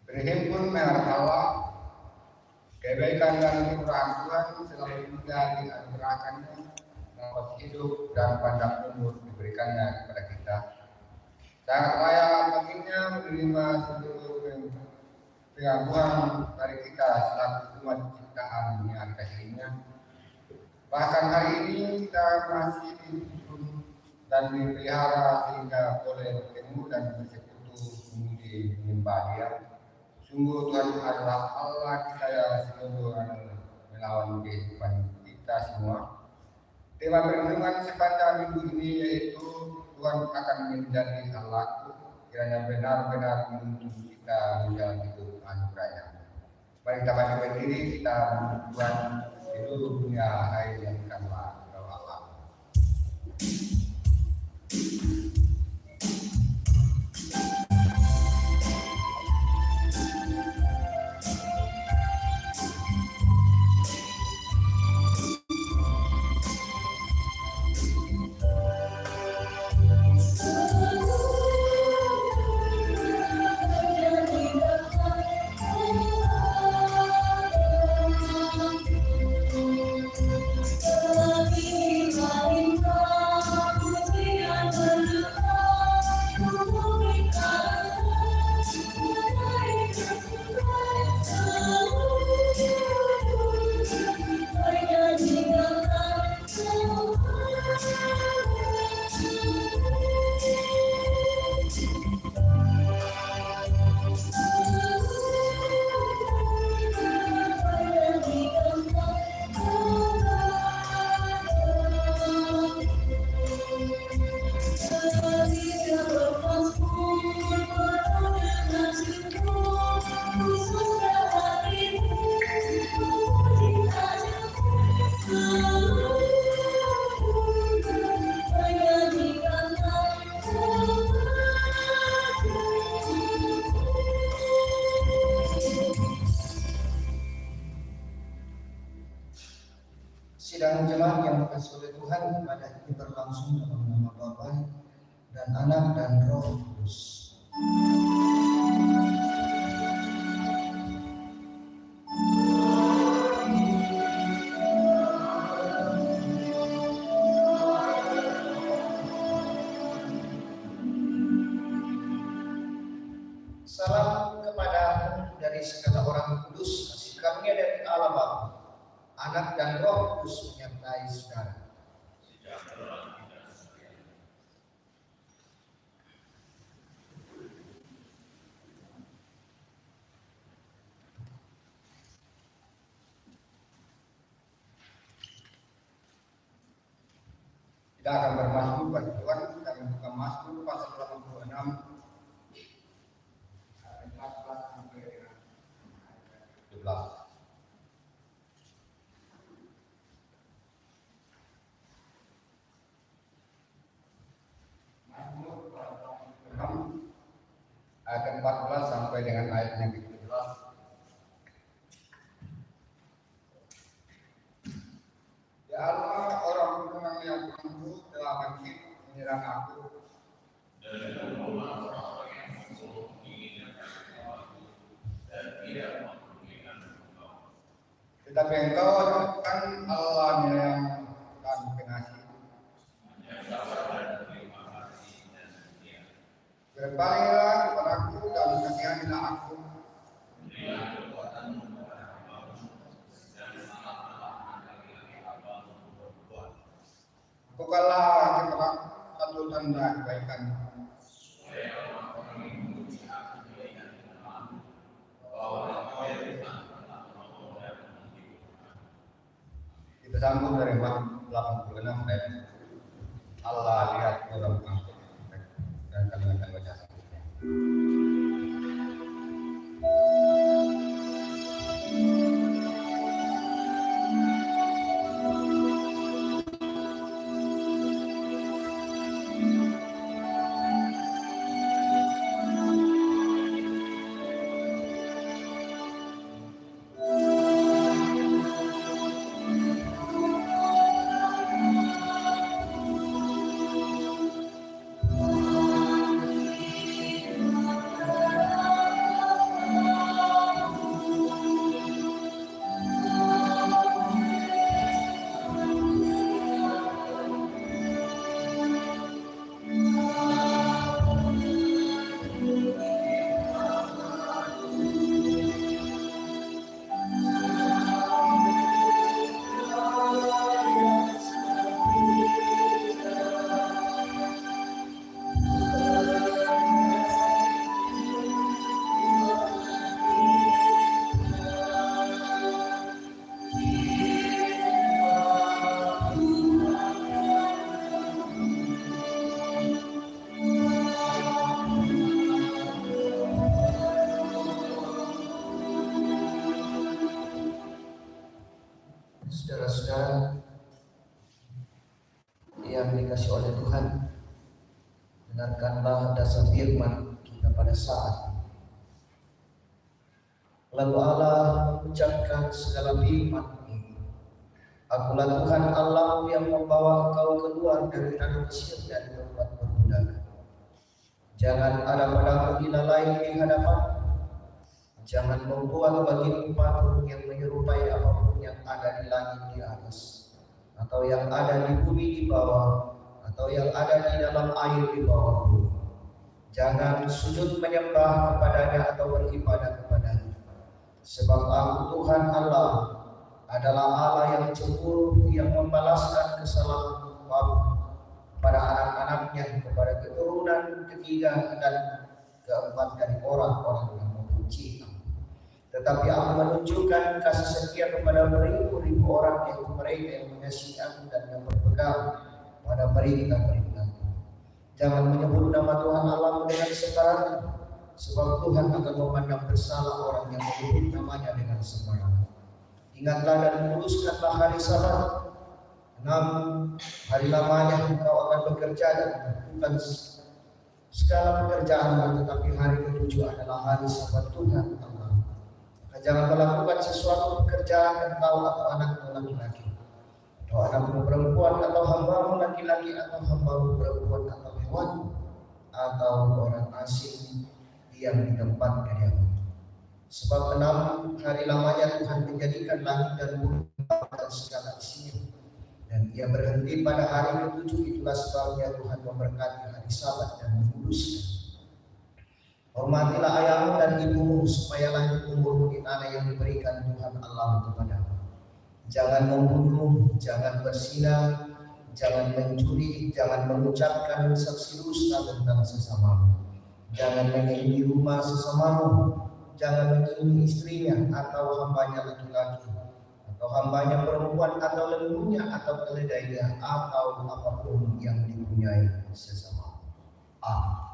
Berhimpun merah Allah, kebaikan dan kemurahan Tuhan selalu tinggal di anugerahkannya, nafas hidup dan panjang umur diberikannya kepada kita. Sangat layak baginya menerima seluruh pengakuan dari kita selaku umat ciptaan yang kasihnya. Bahkan hari ini kita masih dituntun dan dipelihara sehingga boleh bertemu dan bersekutu memuji menyembah Dia. Sungguh Tuhan adalah Allah kita yang sungguh melawan kehidupan kita semua. Tema perenungan sepanjang minggu ini yaitu Tuhan akan menjadi Allahku, kiranya benar-benar menuntun kita menjalani hidup anugerahnya. Mari kita baca berdiri, kita menuntut Tuhan seluruh dunia air yang kanlah roh Allah. Sidang jemaat yang dikasihi oleh Tuhan, ibadah ini berlangsung dalam nama Bapa dan Anak dan Roh Kudus. Salam kepadamu dari segala orang kudus, kasih karunia dari Allah Bapa, Anak dan Roh Kudus menyertai saudara. Kita akan bermasmur bagi Tuhan, kita akan buka Mazmur pasal 86 ayat 14 sampai dengan 17. Ayat 14 sampai dengan ayat yang ke-17. Ya Allah, orang menang yang mampu telah bangkit menyerang aku. Dan orang yang mampu mengingatkan aku dan tidak mempedulikan engkau. Tetapi engkau kan Allah yang dan pengasih. Berpalinglah kepadaku dan kasihanilah aku. Bukalah kepada satu tanda kebaikan. Kita sambung dari Mazmur 86 ayat Allah lihat orang mampu dan kalimat yang baca selanjutnya. firman kita pada saat ini. Lalu Allah mengucapkan segala firman ini. Akulah Tuhan Allahmu yang membawa engkau keluar dari tanah Mesir dan tempat perbudakan. Jangan ada padamu ilah lain di hadapanku. Jangan membuat bagimu patung yang menyerupai apapun yang ada di langit di atas, atau yang ada di bumi di bawah, atau yang ada di dalam air di bawah bumi. Jangan sujud menyembah kepadanya atau beribadah kepadanya. Sebab aku Tuhan Allah adalah Allah yang cemburu, yang membalaskan kesalahan bapa pada anak-anaknya, kepada keturunan ketiga dan keempat dari orang-orang yang membenci aku. Tetapi aku menunjukkan kasih setia kepada beribu-ribu orang, yaitu mereka yang mengasihi aku dan yang berpegang pada perintah-perintahku. Jangan menyebut nama Tuhan Allahmu dengan sembarangan, sebab Tuhan akan memandang bersalah orang yang menyebut namanya dengan sembarangan. Ingatlah dan kuduskanlah hari Sabat. 6 hari lamanya engkau akan bekerja dan melakukan segala pekerjaanmu, tetapi hari ke-7 adalah hari Sabat Tuhan Allah. Maka jangan melakukan sesuatu pekerjaan engkau atau anakmu laki-laki, atau anakmu perempuan, atau hambamu laki-laki, atau hambamu perempuan, atau hewan, atau orang asing yang di tempat kediaman. Sebab 6 hari lamanya Tuhan menjadikan langit dan bumi dan segala isinya, dan ia berhenti pada hari ke-7. Itulah sebabnya Tuhan memberkati hari Sabat dan menguduskan. Hormatilah ayahmu dan ibumu, supaya lanjut umurmu di tanah yang diberikan Tuhan Allah kepadamu. Jangan membunuh, jangan berzina, jangan mencuri, jangan mengucapkan saksi dusta tentang sesamamu, jangan mengingingi rumah sesamamu, jangan mengingingi istrinya atau hambanya laki-laki, atau hambanya perempuan, atau lembunya, atau keledainya, atau apapun yang dipunyai sesama. Amin.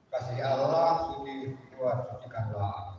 Kasih Allah suci buat sucikanlah aku.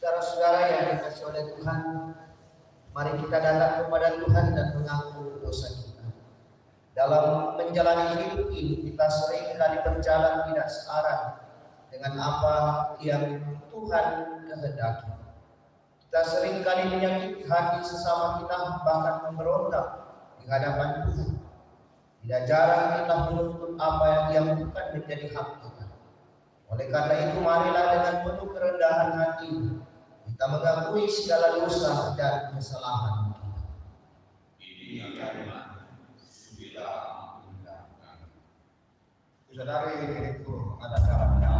Saudara-saudara yang dikasihi oleh Tuhan, mari kita datang kepada Tuhan dan mengaku dosa kita. Dalam menjalani hidup ini, kita sering kali berjalan tidak searah dengan apa yang Tuhan kehendaki. Kita sering kali menyakiti hati sesama kita, bahkan memberontak di hadapan Tuhan. Tidak jarang kita menuntut apa yang bukan menjadi hak kita. Oleh karena itu, marilah dengan penuh kerendahan hati kita mengakui segala dosa dan kesalahan kita. Ini adalah sudah menggunakan. Saudari itu ada caranya.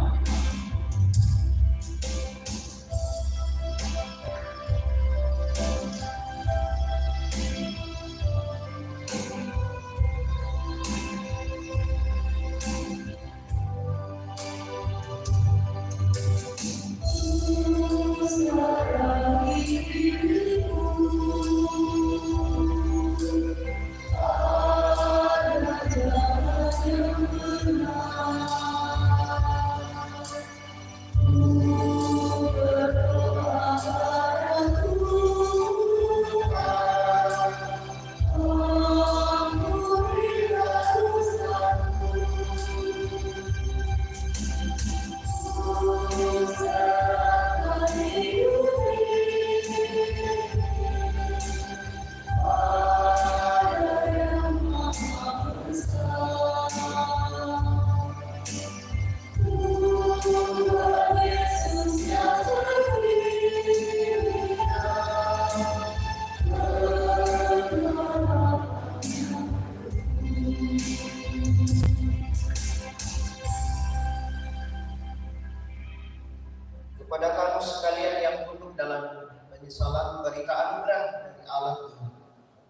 penyesalan, berita anugerah dari Allah Tuhan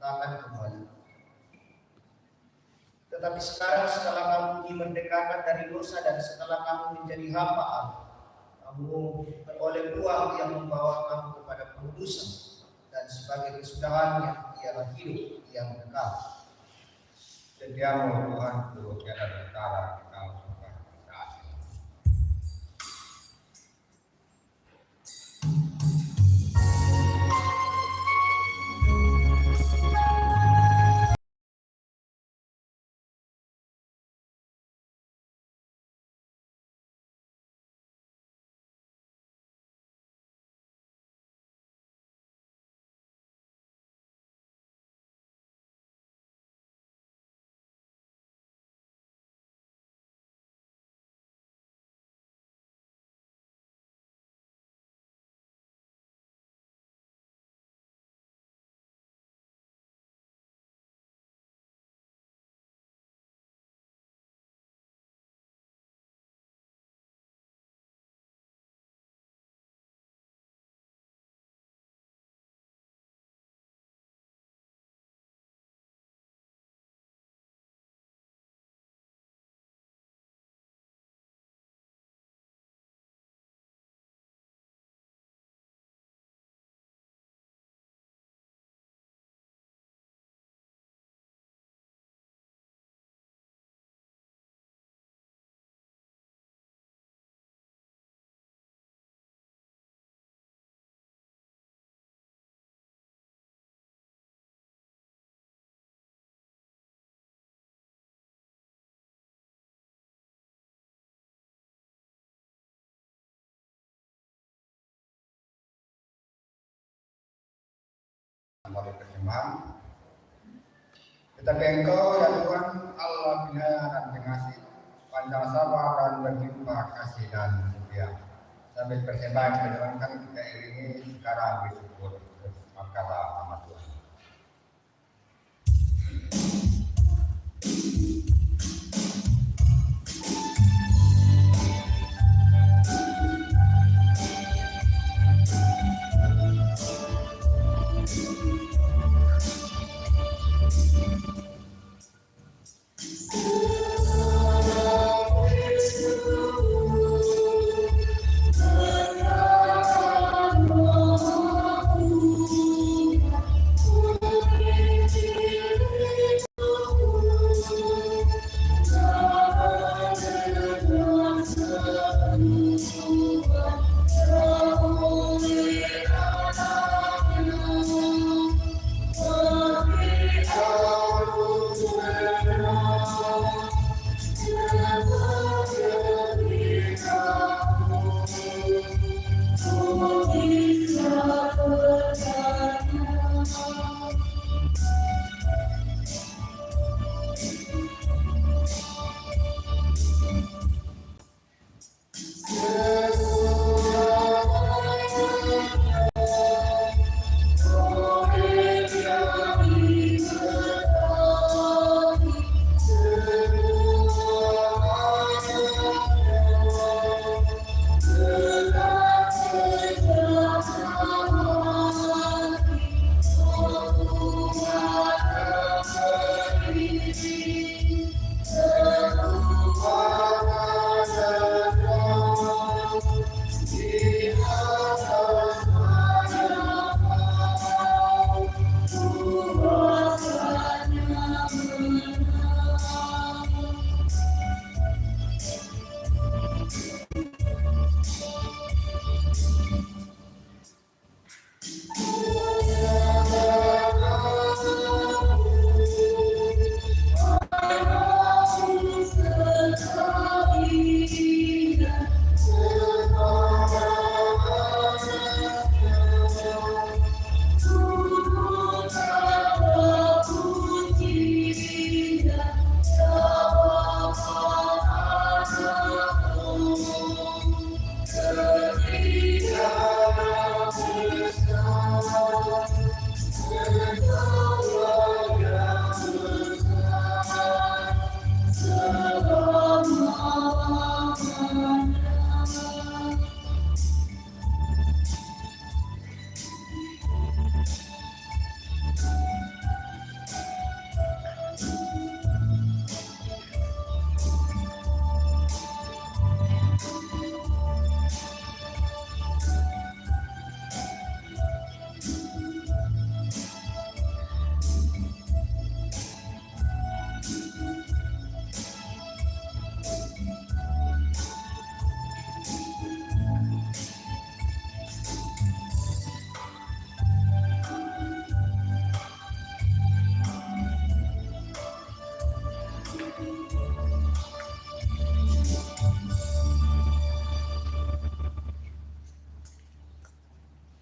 akan kembali. Tetapi sekarang setelah kamu dimerdekakan dari dosa dan setelah kamu menjadi hamba Allah, kamu beroleh buah yang membawa kamu kepada pengudusan, dan sebagai kesudahannya ialah hidup yang kekal. Setiamu Tuhan turut tiada berkala Engkau suka saat ini. Melalui persembahan, tetapi Engkau ya Tuhan Allah Bina dan pengasih, panjang sabar dan berlimpah kasih dan setia. Sambil persembahan dijalankan kita iringi sekarang bersyukur bersyukurlah nama Tuhan.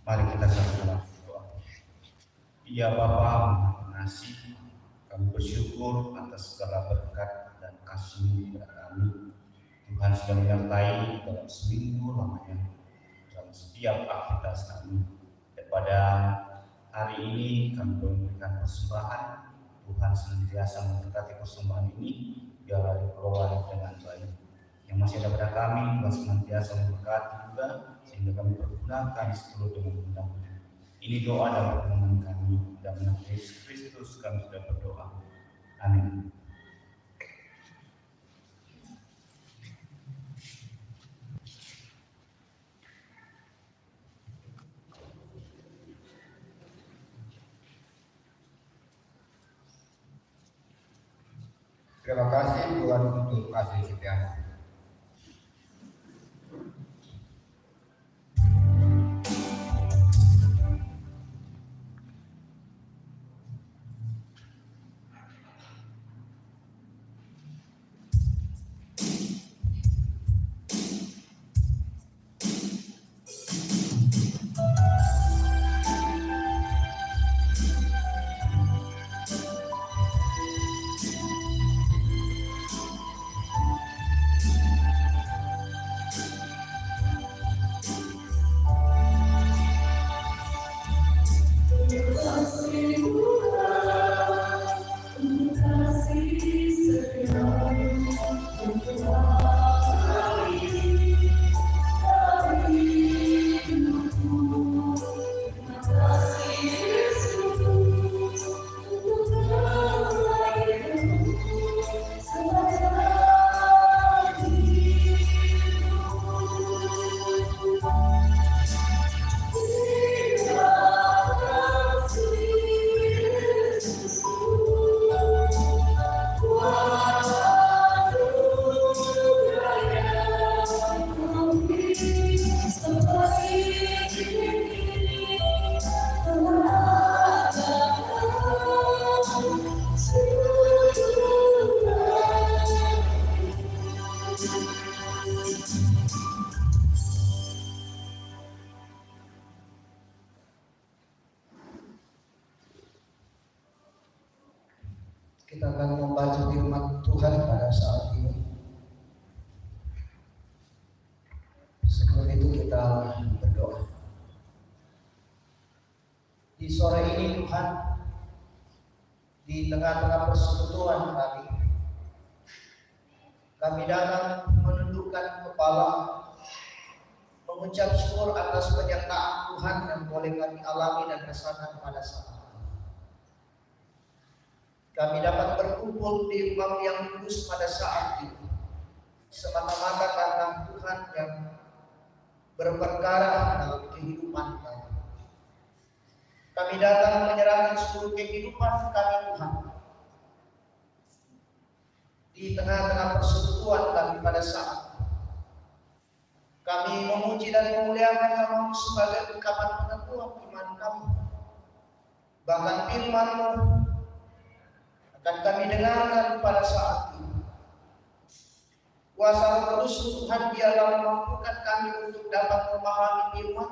Mari kita sama-sama berdoa. Ya Bapa Maha Pengasih, kami bersyukur atas segala berkat dan kasih kepada kami. Tuhan sudah menyertai dalam seminggu lamanya dalam setiap aktivitas kami. Dan pada hari ini kami memberikan persembahan. Tuhan senantiasa memberkati persembahan ini biarlah dikelola dengan baik. Yang masih ada pada kami, Tuhan senantiasa memberkati juga sehingga kami pergunakan seluruh dengan benar. Ini doa dan permohonan kami dalam nama Yesus Kristus kami sudah berdoa. Amin. Terima kasih Tuhan untuk kasih setianya. Kita akan membaca firman Tuhan pada saat ini. Sebelum itu kita berdoa. Di sore ini Tuhan, di tengah-tengah persekutuan kami datang menundukkan kepala, mengucap syukur atas penyertaan Tuhan yang boleh kami alami dan rasakan pada saat ini. Kami dapat berkumpul di rumah yang kudus pada saat ini semata-mata karena Tuhan yang berperkara dalam kehidupan kami. Kami datang menyerahkan seluruh kehidupan kami Tuhan di tengah-tengah persekutuan kami pada saat ini. Kami memuji dan memuliakan nama-Mu sebagai ungkapan penentuan iman kami. Bahkan firman-Mu akan kami dengarkan pada saat ini. Kuasa Roh Kudus Tuhan biarlah memampukan kami untuk dapat memahami firman,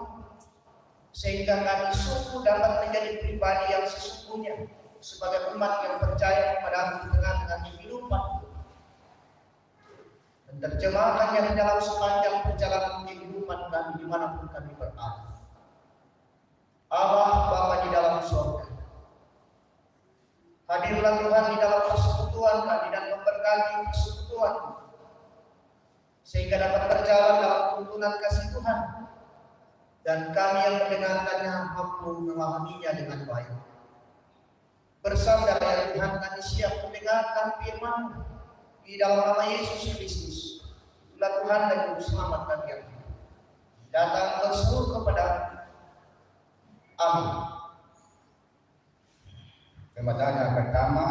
sehingga kami sungguh dapat menjadi pribadi yang sesungguhnya sebagai umat yang percaya kepada tengah-tengah kehidupan, dan terjemahkannya di dalam sepanjang perjalanan kehidupan kami dimanapun kami berada. Allah Bapa di dalam surga, hadirlah Tuhan di dalam persekutuan kami dan memberkati persekutuan sehingga dapat berjalan dalam tuntunan kasih Tuhan, dan kami yang mendengarkannya mampu memahaminya dengan baik. Bersabda ya Tuhan, kami siap mendengarkan firman di dalam nama Yesus Kristus. Itulah Tuhan dan Juru Selamat kami yang datang berseru kepada Amin. Pembacaan yang pertama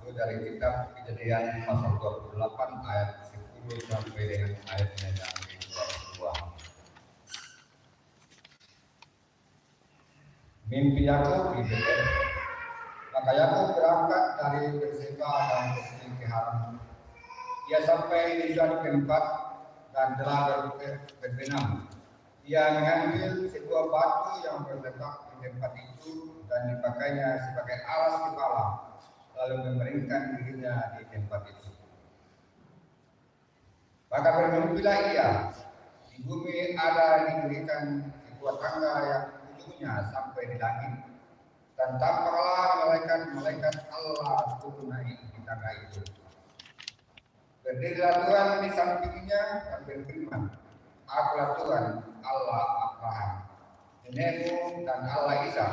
itu dari kitab Kejadian pasal 28 ayat 10 sampai dengan ayat yang 22. Mimpi Yakub di Betel. Maka Yakub berangkat dari Berseba dan pergi ke Haran. Ia sampai di suatu tempat dan telah berbenam. Ia mengambil sebuah batu yang terletak di tempat itu dan dipakainya sebagai alas kepala, lalu memeringkan dirinya di tempat itu. Maka bermimpilah ia, di bumi ada didirikan sebuah tangga yang ujungnya sampai di langit, dan tampaklah malaikat-malaikat Allah turun naik di tangga itu. Berdirilah Tuhan di sampingnya dan berfirman, Akulah Tuhan Allah Abraham, nenekmu dan Allah Ishak.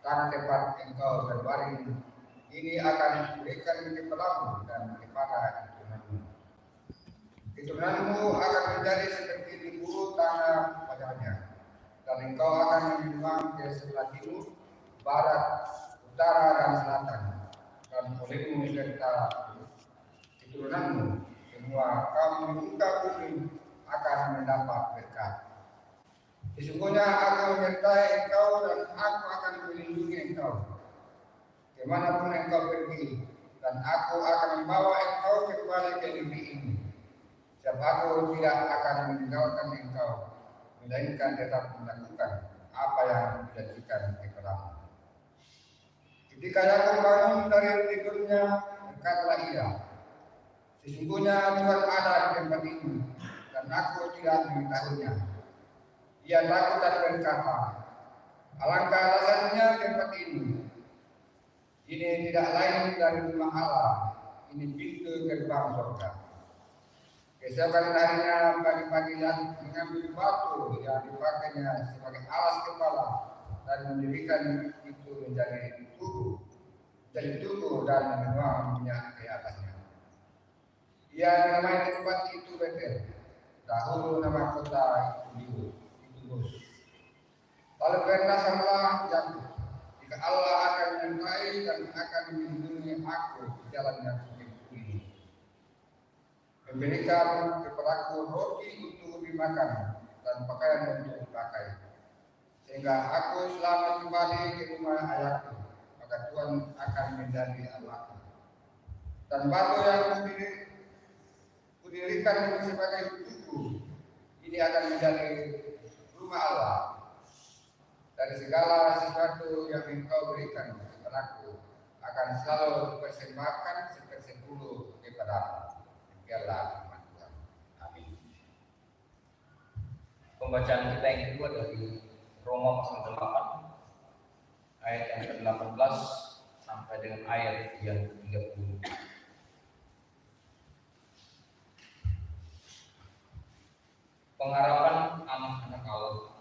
Tanah tempat engkau berbaring ini akan diberikan kepadamu dan kepada keturunanmu. Keturunanmu akan menjadi seperti di bulu tanah padanya, dan engkau akan menyumbang ke sebelah timur, barat, utara, dan selatan. Dan olehmu serta keturunanmu semua kaum di muka bumi akan mendapat berkat. Sesungguhnya aku menyertai engkau dan aku akan melindungi engkau kemanapun engkau pergi, dan aku akan membawa engkau kembali ke negeri ini. Sebab aku tidak akan meninggalkan engkau, melainkan tetap melakukan apa yang dijanjikan kepadamu. Ketika Yakub bangun dari tidurnya, berkatalah ia, Sesungguhnya Tuhan ada di tempat ini, dan aku tidak mengetahuinya. Ia takut dan berkata, Alangkah alasannya tempat ini. Ini tidak lain dari rumah Allah, ini pintu gerbang surga. Keesokan harinya pagi-pagi mengambil batu yang dipakainya sebagai alas kepala dan mendirikan itu menjadi tubuh dan menuang minyak ke atasnya. Ia menamai tempat itu Betel. Dahulu nama kota itu Luz. Lalu bernasarlah Yakub, jika Allah akan menyertai dan akan melindungi aku di jalan yang begitu ini. Memberikan kepadaku roti untuk dimakan dan pakaian untuk dipakai, sehingga aku selamat kembali ke rumah ayahku, maka Tuhan akan menjadi Allahku. Dan batu yang kudirikan sebagai tubuh ini akan menjadi rumah Allah. Dari segala sesuatu yang engkau berikan kepadaku akan selalu dipersembahkan sepersepuluh kepadamu. Demikianlah firman Tuhan. Amin. Pembacaan kita yang kedua dari Roma pasal 8 ayat yang ke-18 sampai dengan ayat yang ke-30. Pengharapan anak-anak Allah.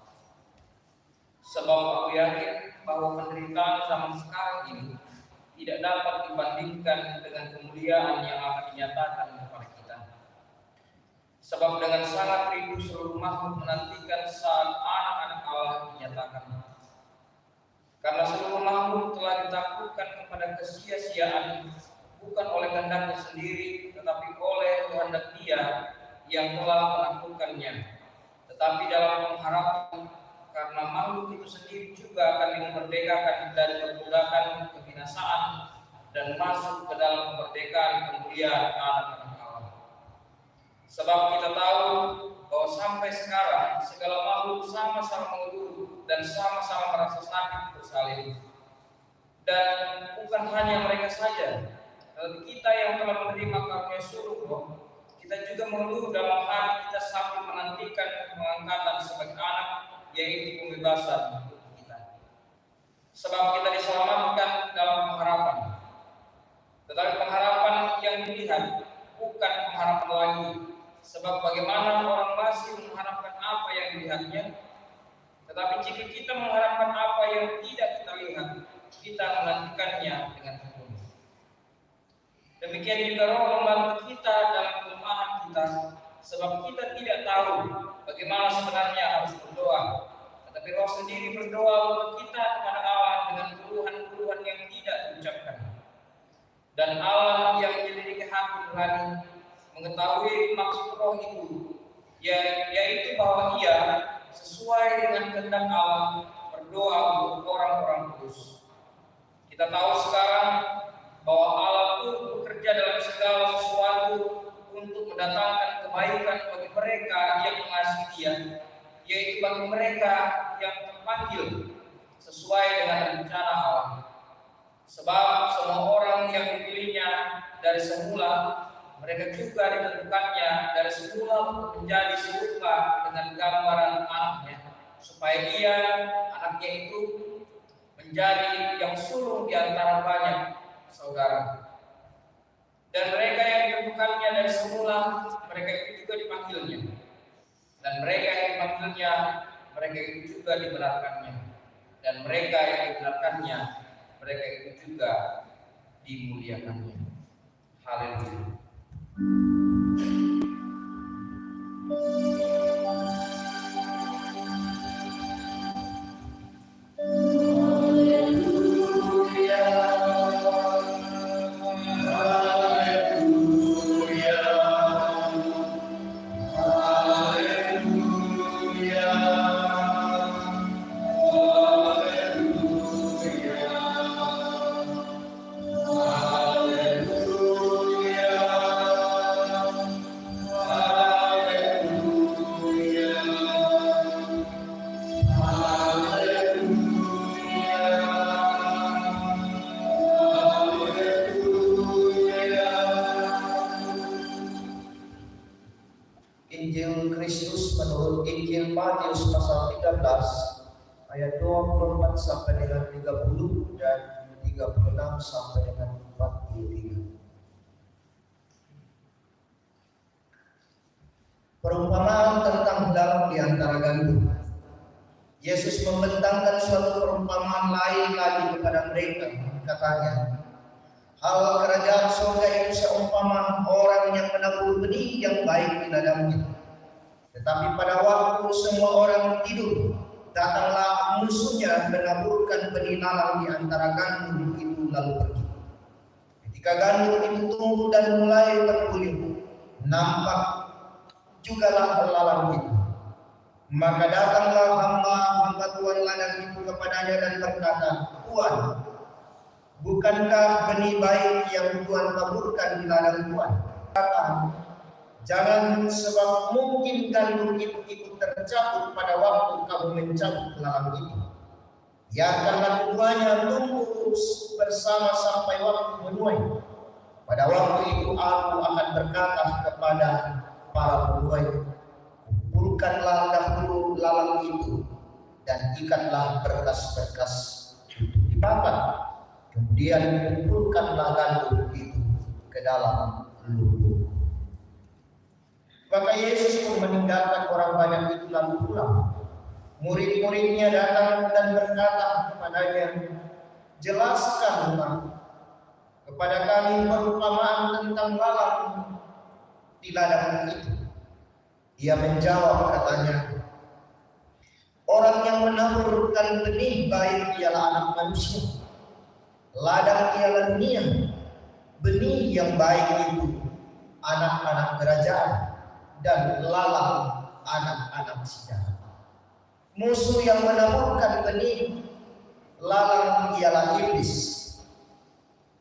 Sebab aku yakin bahwa penderitaan zaman sekarang ini tidak dapat dibandingkan dengan kemuliaan yang akan dinyatakan kepada kita. Sebab dengan sangat rindu seluruh makhluk menantikan saat anak-anak Allah dinyatakan. Karena seluruh makhluk telah ditaklukkan kepada kesia-siaan, bukan oleh kehendaknya sendiri, tetapi oleh kehendak Dia yang telah menaklukkannya. Tetapi dalam pengharapan, karena makhluk itu sendiri juga akan dimerdekakan dari perbudakan kebinasaan dan masuk ke dalam kemerdekaan kemuliaan anak-anak Allah. Sebab kita tahu bahwa sampai sekarang segala makhluk sama-sama mengeluh dan sama-sama merasa sakit bersalin. Dan bukan hanya mereka saja, tetapi kita yang telah menerima karunia suruh Roh, kita juga mengeluh dalam hati kita sambil menantikan pengangkatan sebagai anak, yaitu pembebasan untuk kita. Sebab kita diselamatkan dalam pengharapan. Tetapi pengharapan yang dilihat bukan pengharapan lagi. Sebab bagaimana orang masih mengharapkan apa yang dilihatnya, tetapi jika kita mengharapkan apa yang tidak kita lihat, kita menantikannya dengan tekun. Demikian juga Roh membantu kita dalam kelemahan kita, sebab kita tidak tahu bagaimana sebenarnya harus berdoa. Tetapi Roh sendiri berdoa untuk kita kepada Allah dengan keluhan-keluhan yang tidak diucapkan. Dan Allah yang menyelidiki hati nurani mengetahui maksud Roh itu, yaitu bahwa Ia sesuai dengan kehendak Allah berdoa untuk orang-orang kudus. Kita tahu sekarang bahwa Allah itu bekerja dalam segala sesuatu untuk mendatangkan kebaikan bagi mereka yang mengasihi Dia, yaitu bagi mereka yang terpanggil sesuai dengan rencana Allah. Sebab semua orang yang dipilihnya dari semula, mereka juga ditentukannya dari semula untuk menjadi serupa dengan gambaran anaknya, supaya ia, anaknya itu, menjadi yang sulung di antara banyak saudara. Dan mereka yang ditentukannya dari semula, mereka itu juga dipanggilnya. Dan mereka yang dipanggilnya, mereka itu juga dibenarkannya. Dan mereka yang dibenarkannya, mereka itu juga dimuliakannya. Haleluya. Injil Kristus menurut Injil Matius pasal 13 ayat 24 sampai dengan 30 dan 36 sampai dengan 43. Perumpamaan tentang dalam di antara gandum. Yesus membentangkan suatu perumpamaan lain lagi kepada mereka. Katanya, hal kerajaan surga itu seumpama orang yang menabur benih yang baik di ladangnya. Tetapi pada waktu semua orang tidur, datanglah musuhnya menaburkan benih lalang di antara gandum itu lalu pergi. Ketika gandum itu tumbuh dan mulai bergulir, nampak jugalah belalang itu. Maka datanglah hamba tuan ladang itu kepadanya dan berkata, Tuan, bukankah benih baik yang Tuhan taburkan di ladang Tuhan? Katakan, jangan, sebab mungkin gandum itu ikut terjatuh pada waktu kamu mencabut belalang itu. Biarkanlah keduanya tumbuh bersama sampai waktu menuai. Pada waktu itu aku akan berkata kepada para penuai, kumpulkanlah dahulu lalang itu dan ikatlah berkas-berkas untuk dibakar. Kemudian kumpulkanlah gandum itu ke dalam lubuk. Maka Yesus pun meninggalkan orang banyak itu lalu pulang. Murid-muridnya datang dan berkata kepadanya, jelaskanlah kepada kami perumpamaan tentang lalang di ladang itu. Ia menjawab katanya, orang yang menaburkan benih baik ialah anak manusia. Ladang ialah dunia. Benih yang baik itu anak-anak kerajaan, dan lalang anak-anak sejarah. Musuh yang menaburkan benih lalang ialah iblis.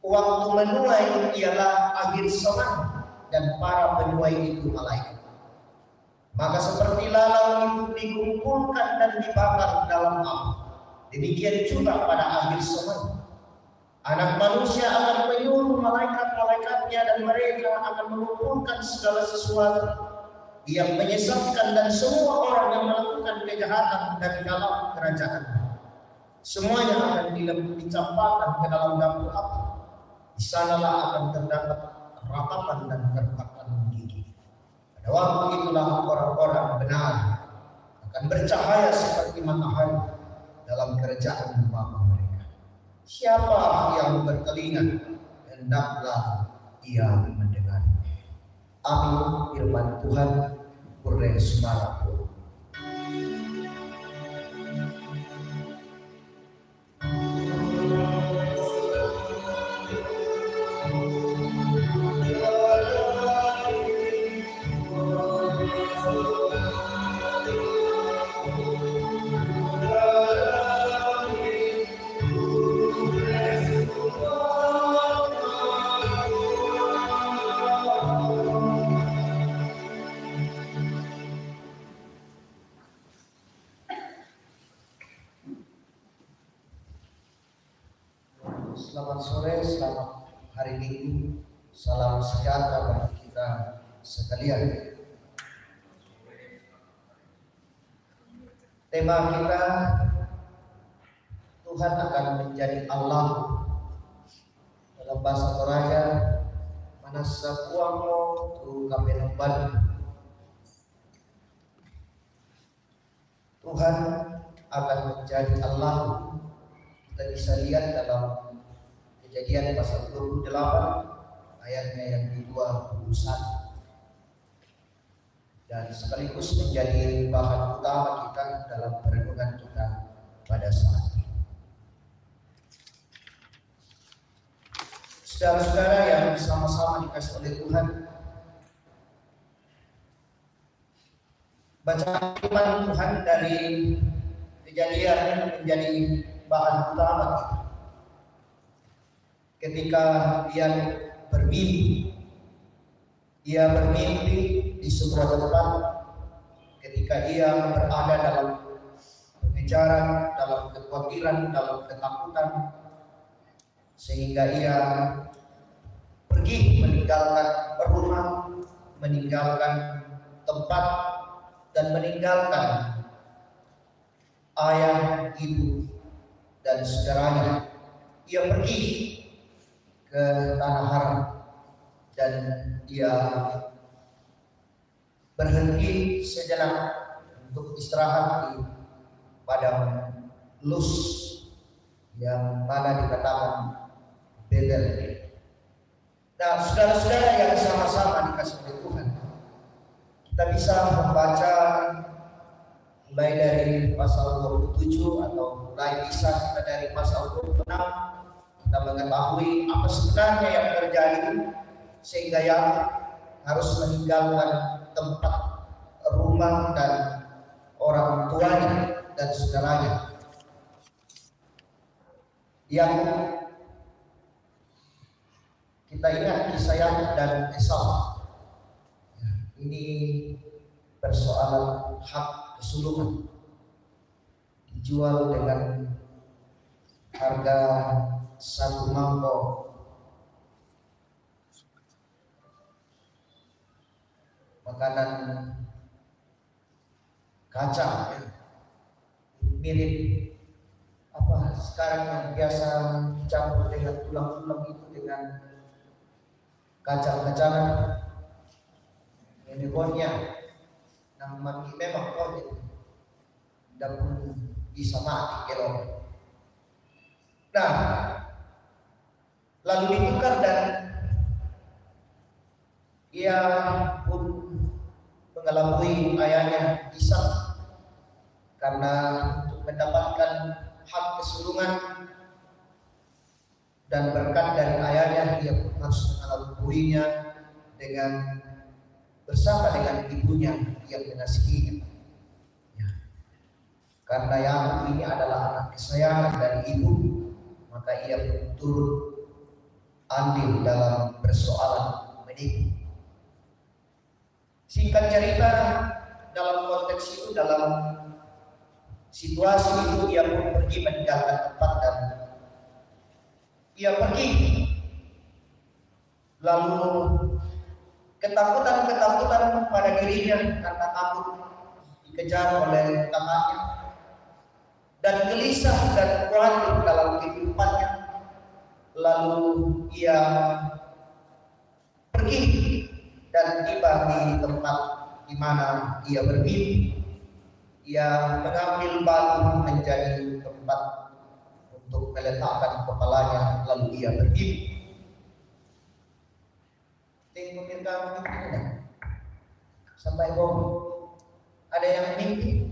Waktu menuai ialah akhir zaman, dan para penuai itu malaikat. Maka seperti lalang itu dikumpulkan dan dibakar dalam api, demikian juga pada akhir zaman. Anak manusia akan menyuruh malaikat-malaikatnya dan mereka akan mengumpulkan segala sesuatu yang menyesatkan dan semua orang yang melakukan kejahatan dari dalam kerajaan. Semuanya akan dicampakkan ke dalam dapur api. Di sanalah akan terdapat ratapan dan kertakan gigi. Pada waktu itulah orang-orang benar akan bercahaya seperti matahari dalam kerajaan Bapa mereka. Siapa yang bertelinga, hendaklah ia mendengar. Amin. Firman Tuhan, Purre Sumarapu. Selamat sore, selamat hari Minggu, salam sejahtera bagi kita sekalian. Tema kita, Tuhan akan menjadi Allah. Dalam bahasa Toraja, manasa kuamo tu kapenomban. Tuhan akan menjadi Allah. Kita bisa lihat dalam Kejadian pasal 28 ayatnya yang ke-21 dan sekaligus menjadi bahan utama kita dalam perenungan kita pada saat ini. Saudara-saudara yang sama-sama dikasih oleh Tuhan, bacaan firman Tuhan dari Kejadian menjadi bahan utama kita. Ketika dia bermimpi di sebuah tempat, ketika dia berada dalam pengejaran, dalam kekhawatiran, dalam ketakutan, sehingga ia pergi meninggalkan rumah, meninggalkan tempat, dan meninggalkan ayah, ibu, dan saudaranya. Ia pergi ke tanah haram dan ia berhenti sejenak untuk istirahat di padang Luz yang mana dikatakan Betel. Nah, saudara-saudara yang sama-sama dikasih oleh Tuhan, kita bisa membaca mulai dari pasal 27 atau mulai bisa kita dari pasal 26. Kita mengetahui apa sebenarnya yang terjadi sehingga Yakub harus meninggalkan tempat rumah dan orang tuanya dan saudaranya. Yang kita ingat kisah Yakub dan Esau. Ini persoalan hak kesulungan, dijual dengan harga 1 mangkok makanan kacang, mirip apa sekarang yang biasa dicampur dengan tulang-tulang itu dengan kacang-kacangan. Ini bonnya memang kok tidak bisa mati kalau. Nah, lalu ditukar dan ia pun mengelabui ayahnya Ishak karena untuk mendapatkan hak kesulungan dan berkat dari ayahnya, ia pun harus mengelabuinya dengan bersama dengan ibunya yang mengasihinya. Karena Yakub ini adalah anak kesayangan dari ibu, maka ia pun turut andil dalam persoalan menikah. Singkat cerita, dalam konteks itu, dalam situasi itu, ia pun pergi meninggalkan tempat dan ia pergi. Lalu ketakutan pada dirinya karena takut dikejar oleh kakaknya dan gelisah dan khawatir dalam kehidupannya. Lalu ia pergi dan tiba di tempat di mana ia bermimpi. Ia mengambil batu menjadi tempat untuk meletakkan kepalanya, lalu ia bermimpi. Tengok kita mimpi sampai ada yang mimpi?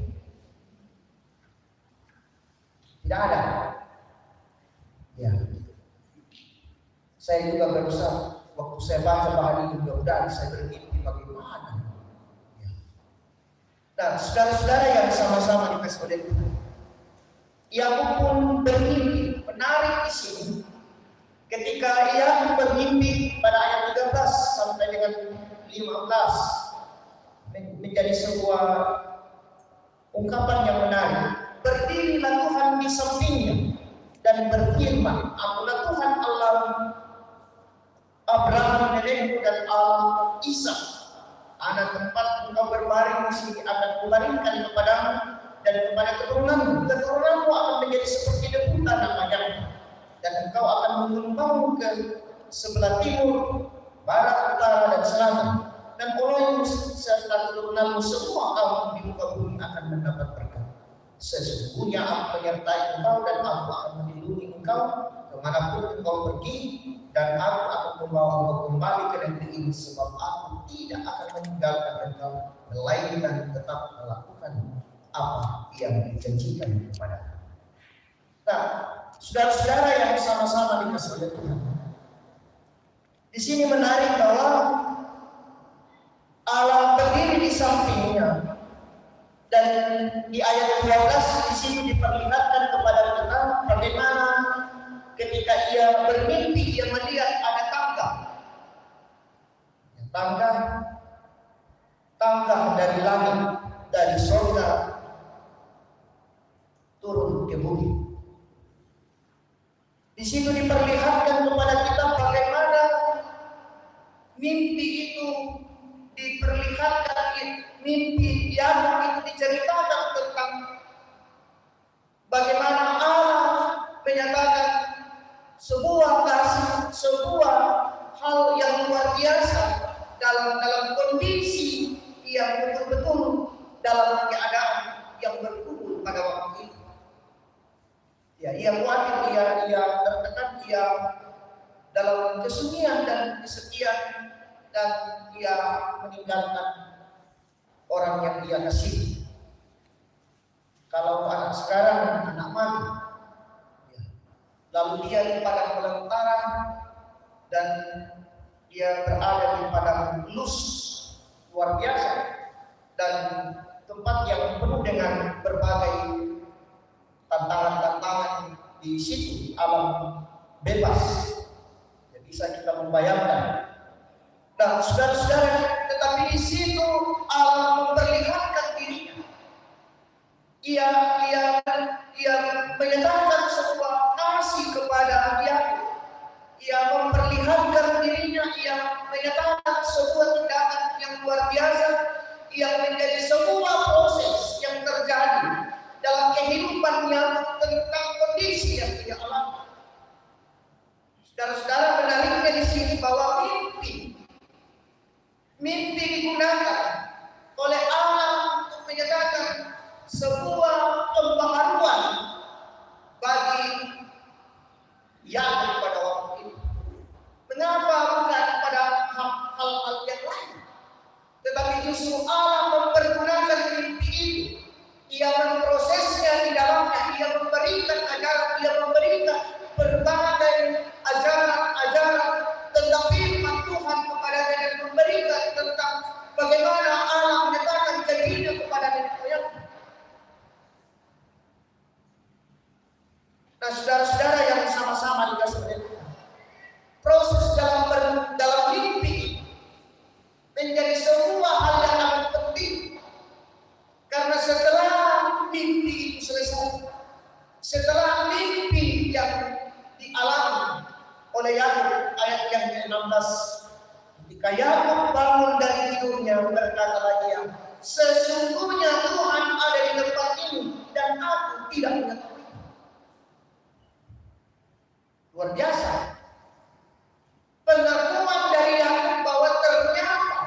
Tidak ada. Ya. Saya juga berusaha waktu saya baca bahan ini, mudah-mudahan saya bermimpi bagaimana. Ya. Nah, saudara-saudara yang sama-sama dikasih oleh Tuhan, Yakub pun bermimpi. Menarik di sini, ketika ia bermimpi pada ayat 13 sampai dengan 15 menjadi sebuah ungkapan yang menarik. Berdirilah Tuhan di sampingnya dan berfirman, "Akulah Tuhan Allah Abraham nenekmu dan Allah Ishak. Anak tempat engkau berbaring di sini akan kubaringkan kepadamu dan kepada keturunanmu. Keturunanmu akan menjadi seperti debu tanah padang, dan engkau akan mengembang ke sebelah timur, barat, utara, dan selatan. Dan olehmu serta keturunanmu semua kaum di muka bumi akan mendapat berkat. Sesungguhnya aku menyertai engkau dan aku akan melindungi engkau kemanapun engkau pergi, dan aku akan membawa engkau kembali ke negeri ini, sebab aku tidak akan meninggalkan engkau, melainkan tetap melakukan apa yang dijanjikan kepada." Nah, saudara-saudara yang sama-sama dikasihi oleh Tuhan, di sini menarik bahwa Allah berdiri di sampingnya, dan di ayat 12 di sini diperlihatkan kepada kita bagaimana ketika ia bermimpi ia melihat ada tangga dari langit, dari surga turun ke bumi. Di situ diperlihatkan kepada kita bagaimana mimpi itu diperlihatkan, mimpi yang itu diceritakan tentang bagaimana Allah menyatakan sebuah kasih, sebuah hal yang luar biasa dalam kondisi yang betul-betul dalam keadaan yang berkumpul pada waktu itu. Ya, ia khawatir, ia tertekan, ia dalam kesunyian dan kesepian, dan ia meninggalkan orang yang dia kasihi. Kalau anak sekarang anak mati, ya, lalu dia di padang belantara dan dia berada di padang lus luar biasa dan tempat yang penuh dengan berbagai tantangan-tantangan. Di situ alam bebas, ya, bisa kita membayangkan. Nah, saudara-saudara, tetapi di situ Allah memperlihatkan dirinya. Ia menyatakan sebuah kasih kepada dia. Ia memperlihatkan dirinya. Ia menyatakan sebuah tindakan yang luar biasa yang menjadi sebuah proses yang terjadi dalam kehidupannya tentang kondisi yang dia alami. Saudara-saudara, menariknya di sini bahwa mimpi digunakan oleh Allah untuk menyatakan sebuah pembaharuan bagi Yakub pada waktu itu. Mengapa bukan pada hal-hal yang lain? Tetapi justru Allah mempergunakan mimpi itu. Ia memprosesnya di dalamnya. Ia memberikan ajaran, ia memberikan berbagai ajaran tentang firman Tuhan kepadanya, dan memberikan tentang bagaimana Allah menyatakan janjinya kepada nenek moyang. Nah, saudara-saudara yang sama-sama dikasih oleh Tuhan, proses dalam mimpi menjadi sebuah hal yang amat penting, karena setelah mimpi itu selesai, setelah mimpi yang dialami oleh Yakub, ayat yang ke-16, ketika Yakub bangun dari tidurnya, berkatalah ia, "Sesungguhnya Tuhan ada di tempat ini dan aku tidak mengetahui." Luar biasa pengakuan dari Yakub bahwa ternyata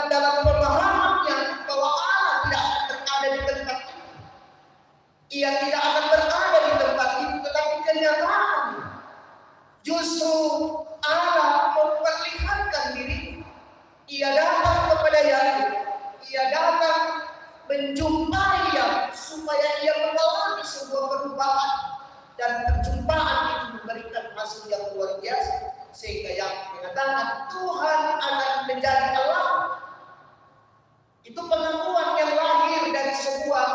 dalam pemahamannya bahwa Allah tidak akan berada di tempat ini. Ia tidak akan berada di tempat itu, tetapi kenyataan justru Allah memperlihatkan diri. Ia datang kepada Yakub, ia datang menjumpai dia supaya ia mengalami sebuah perubahan, dan perjumpaan itu memberikan hasil yang luar biasa, sehingga yang mengatakan Tuhan akan menjadi Allah. Itu pengakuan yang lahir dari sebuah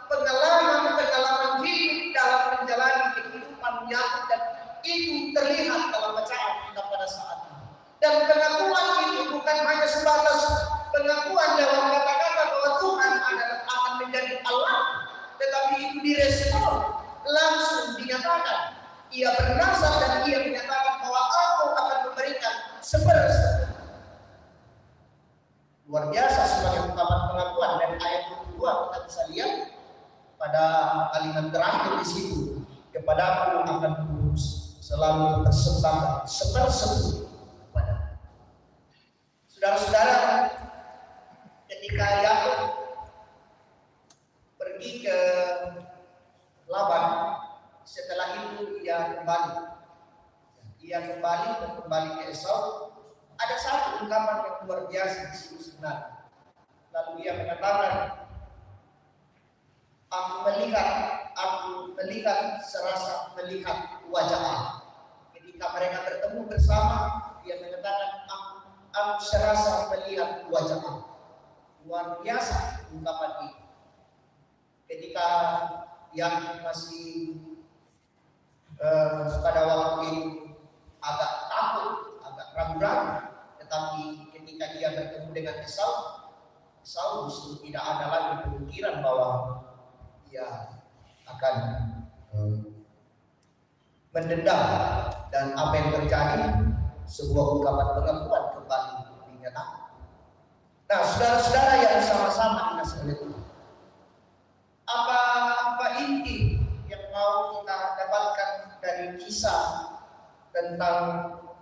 pengalaman hidup dalam menjalani kehidupan Yakub, dan itu terlihat dalam bacaan kita pada saat ini. Dan pengakuan itu bukan hanya sebatas pengakuan dalam kata-kata bahwa Tuhan akan menjadi Allah, sebagai ungkapan pengakuan. Dan ayat 22 kita bisa lihat pada kalimat terakhir di situ, kepadamu akan selalu persembahkan sepersepuluh kepada. Saudara-saudara, ketika Yakub pergi ke Laban, setelah itu ia kembali ke Esau. Ada satu ungkapan yang luar biasa di situ sebenarnya. Lalu ia mengatakan, aku melihat serasa melihat wajah Allah. Ketika mereka bertemu bersama, dia mengatakan, aku serasa melihat wajah Allah. Luar biasa ungkapan ini. Ketika yang masih pada waktu itu agak takut, agak ragu-ragu, tetapi ketika dia bertemu dengan Esau justru tidak ada lagi pemikiran bahwa ia akan mendendam, dan apa yang terjadi sebuah ungkapan pengakuan kembali dinyatakan. Nah, saudara-saudara yang sama-sama dikasihi Tuhan, apa inti yang mau kita dapatkan dari kisah tentang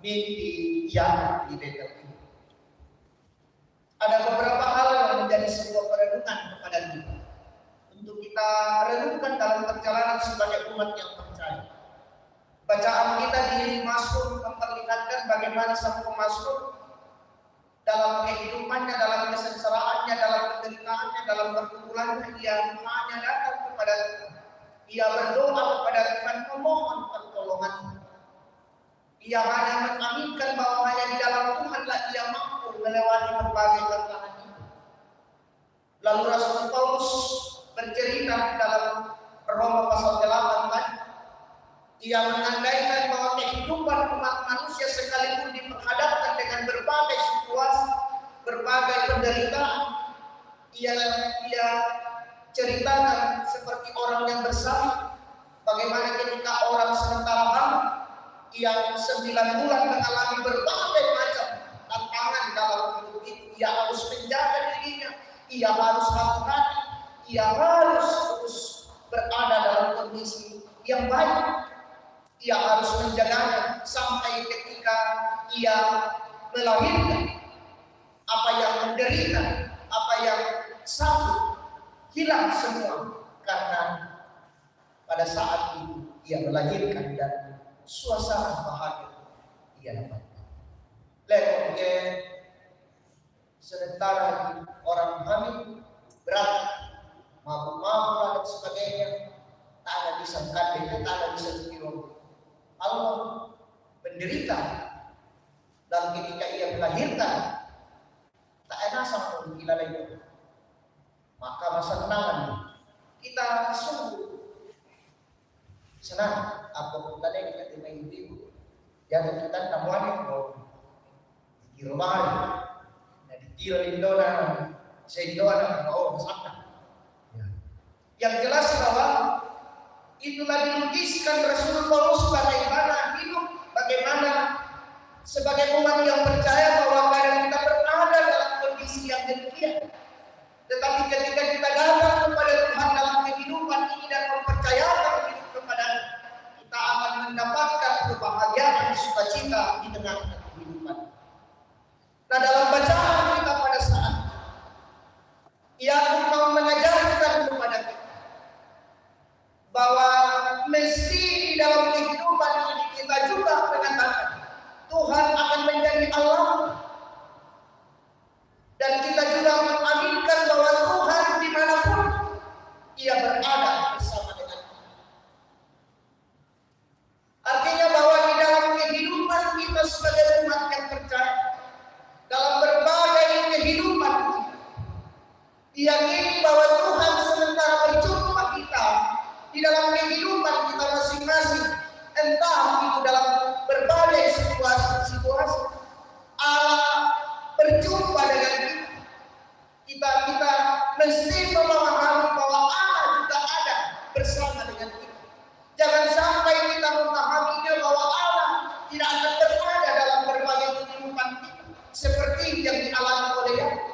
mimpi yang di Betel ini? Ada beberapa hal yang menjadi sebuah perenungan kepada kita, untuk kita renungkan dalam perjalanan sebagai umat yang percaya. Bacaan kita di Mazmur memperlihatkan bagaimana sang pemazmur dalam kehidupannya, dalam kesengsaraannya, dalam penderitaannya, dalam pergumulannya, ia hanya datang kepada Tuhan. Ia berdoa kepada Tuhan, memohon pertolongan. Ia hanya mengaminkan bahwa hanya di dalam Tuhanlah ia mampu melewati berbagai tantangan itu. Lalu Rasul Paulus bercerita dalam Roma pasal 8 tadi, ia mengandaikan bahwa kehidupan umat manusia sekalipun diperhadapkan dengan berbagai situasi, berbagai penderitaan, ia ceritakan seperti orang yang bersama, bagaimana ketika orang sementara hamil yang 9 bulan mengalami berbagai macam tantangan dalam hidup ini. Ia harus menjaga dirinya, ia harus hati-hati, ia harus terus berada dalam kondisi yang baik. Ia harus menjaganya sampai ketika ia melahirkan. Apa yang menderita, apa yang sakit, hilang semua karena pada saat itu ia melahirkan dan suasana bahagia ia dapatkan. Kemudian sementara orang hamil berat, mabuk-mabuk dan sebagainya, tak ada bisa kandil, tak ada bisa ditiru. Allah menderita, dan ketika ia melahirkan tak enak sama gila lagi. Maka masa kenangan kita sungguh senang apapun tadi kita terima ibu yang kita namuan itu di rumah dan dikira lindona sehingga oh sana. Yang jelas bahwa itulah dilukiskan Rasul Paulus bagaimana hidup, bagaimana sebagai umat yang percaya bahwa kadang kita berada dalam kondisi yang demikian. Tetapi ketika kita datang kepada Tuhan dalam kehidupan ini dan mempercayakan hidup kepada-Nya, kita akan mendapatkan kebahagiaan, sukacita di tengah kehidupan. Nah, dalam bacaan kita pada saat yang mau mengajarkan kepada kita bahwa mesti di dalam kehidupan ini kita juga mengatakan Tuhan akan menjadi Allah, dan kita juga mengaminkan bahwa Tuhan dimanapun ia berada bersama dengan kita. Artinya bahwa di dalam kehidupan kita sebagai umat yang percaya, dalam berbagai kehidupan kita, diyakini bahwa Tuhan sementara berjumpa kita di dalam kehidupan kita masing-masing, entah itu dalam berbagai situasi Allah berjumpa dengan kita mesti memahami bahwa Allah juga ada bersama dengan kita. Jangan sampai kita memahaminya bahwa Allah tidak akan berada dalam berbagai kehidupan kita seperti yang dialami oleh Yakub.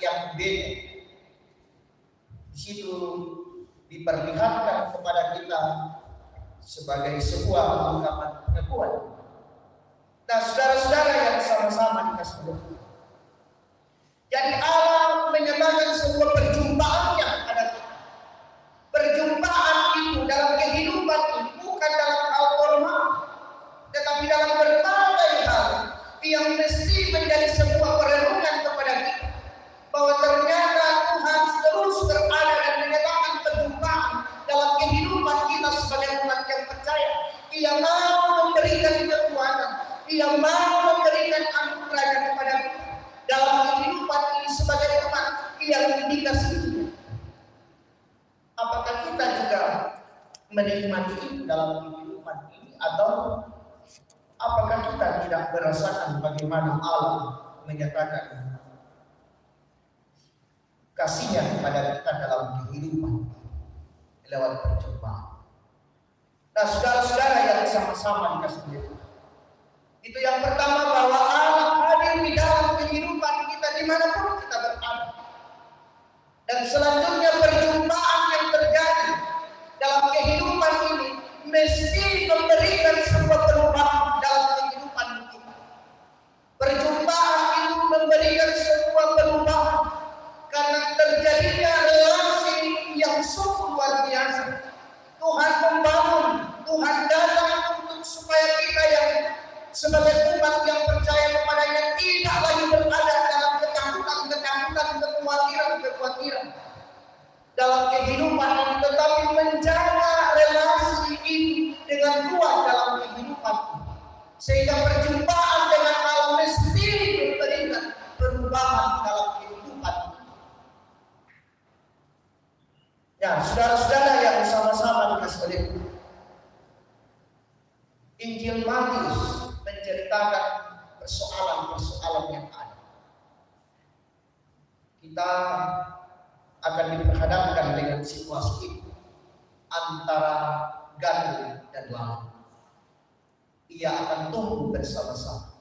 yang beda. Di situ diperlihatkan kepada kita sebagai sebuah ungkapan pengakuan. Nah, saudara-saudara yang sama-sama dikasih Tuhan. Jadi Allah menyatakan sebuah perjumpaan yang ada. Perjumpaan itu dalam kehidupan ini bukan dalam hal formal, tetapi dalam berbagai hal yang mesti menjadi sebuah perenungan kepada kita, bahwa ternyata Tuhan terus berada dan menyatakan perjumpaan dalam kehidupan kita sebagai umat yang percaya. Ia mau memberikan kekuatan, Ia mau memberikan anugerah kepada kita dalam kehidupan ini sebagai umat yang dikasihi. Apakah kita juga menikmati itu dalam kehidupan ini, atau apakah kita tidak merasakan bagaimana Allah menyatakan kasihnya kepada kita dalam kehidupan lewat perjumpaan? Nah, saudara-saudara yang sama-sama dikasihi Tuhan, itu yang pertama, bahwa Allah hadir di dalam kehidupan kita dimanapun kita berada. Dan selanjutnya perjumpaan yang terjadi dalam kehidupan ini mesti memberikan sebuah perubahan dalam kehidupan kita. Perjumpaan itu memberikan sebuah perubahan karena terjadinya relasi yang sungguh luar biasa. Tuhan membangun, Tuhan datang untuk supaya kita yang sebagai umat yang percaya kepadanya tidak lagi berada dalam ketakutan, kekhawatiran dalam kehidupan ini, tetapi menjaga relasi ini dengan kuat dalam kehidupan ini, sehingga perjumpaan dengan Allah mesti memberikan perubahan dalam kehidupan ini. Ya, saudara-saudara yang sama-sama dikasih oleh Tuhan, Injil Matius menceritakan persoalan-persoalan yang ada. Kita akan diperhadapkan dengan situasi antara gandum dan laut. Ia akan tumbuh bersama-sama,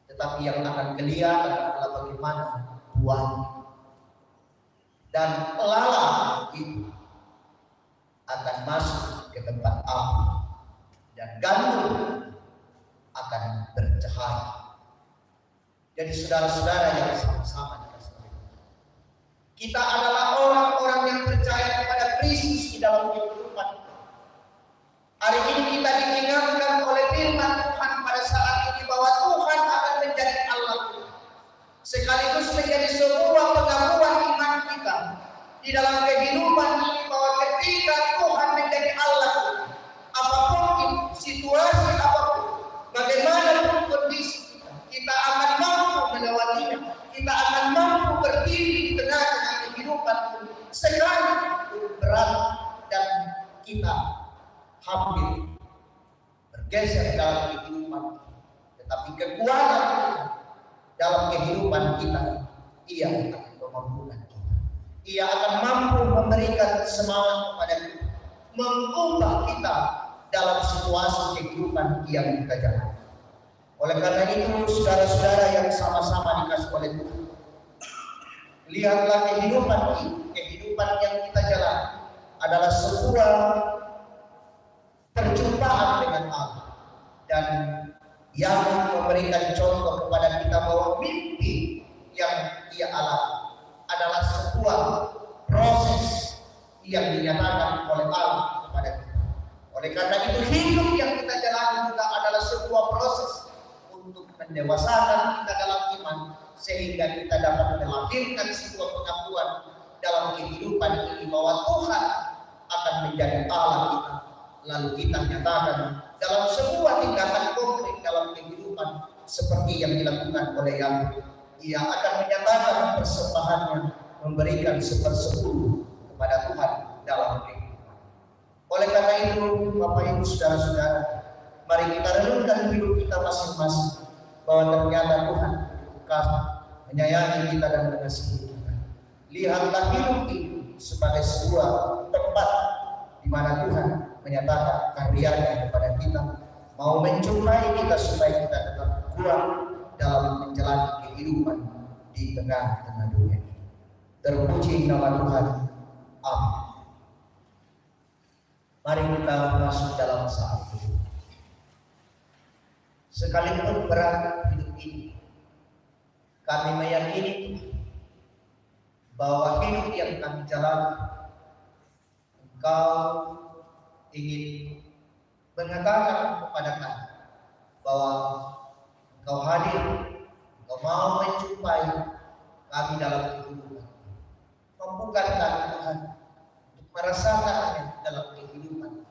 tetapi yang akan kelihatan adalah bagaimana buahnya. Dan lalat itu akan masuk ke tempat api, dan gandum akan bercahaya. Jadi saudara-saudara yang sama-sama dikasih oleh Tuhan, kita adalah orang-orang yang percaya kepada Kristus di dalam kehidupan. Hari ini kita diingatkan oleh firman Tuhan pada saat ini bahwa Tuhan akan menjadi Allah, sekaligus menjadi sebuah pengakuan iman kita di dalam kehidupan ini, bahwa ketika Tuhan menjadi Allah, apapun itu, situasi apapun, bagaimanapun kondisi kita akan mampu melewatinya. Kita akan mampu berdiri di tengah-tengah kehidupan sekalipun berat dan kita hampir bergeser dalam kehidupan, tetapi kekuatan dalam kehidupan kita, Ia akan memampukan kita. Ia akan mampu memberikan semangat kepada kita, mengubah kita dalam situasi kehidupan yang kita jalani. Oleh karena itu, saudara-saudara yang sama-sama dikasih oleh Tuhan, lihatlah kehidupan yang kita jalani adalah sebuah perjumpaan dengan Allah, dan yang memberikan contoh kepada kita bahwa mimpi yang Ia alami adalah sebuah proses yang dinyatakan oleh Allah kepada kita. Oleh karena itu, hidup yang kita jalani juga adalah sebuah proses untuk mendewasakan kita dalam iman, sehingga kita dapat melahirkan sebuah pengakuan dalam kehidupan ini bahwa Tuhan akan menjadi Allah kita, lalu kita nyatakan dalam sebuah tindakan konkret dalam kehidupan seperti yang dilakukan oleh Yakub. Ia akan menyatakan persembahannya, memberikan 1/10 kepada Tuhan dalam kehidupan. Oleh karena itu, Bapak Ibu saudara-saudara, mari kita renungkan hidup kita masing-masing, bahwa ternyata Tuhan kasih, menyayangi kita dan mengasihi kita. Lihatlah hidup ini sebagai sebuah tempat di mana Tuhan menyatakan karyanya kepada kita, mau menjumpai kita supaya kita tetap kuat dalam menjalani kehidupan di tengah-tengah dunia ini. Terpuji nama Tuhan. Amin. Mari kita masuk dalam saat ini. Sekalipun berat hidup ini, kami meyakini bahwa hidup yang kami jalani, Engkau ingin mengatakan kepada kami bahwa Engkau hadir, Engkau mau menjumpai kami dalam kehidupan. Mampukan kami Tuhan untuk merasakan dalam kehidupan,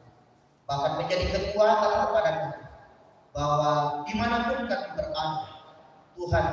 bahkan menjadi kekuatan kepada kami bahwa dimanapun kami berada, Tuhan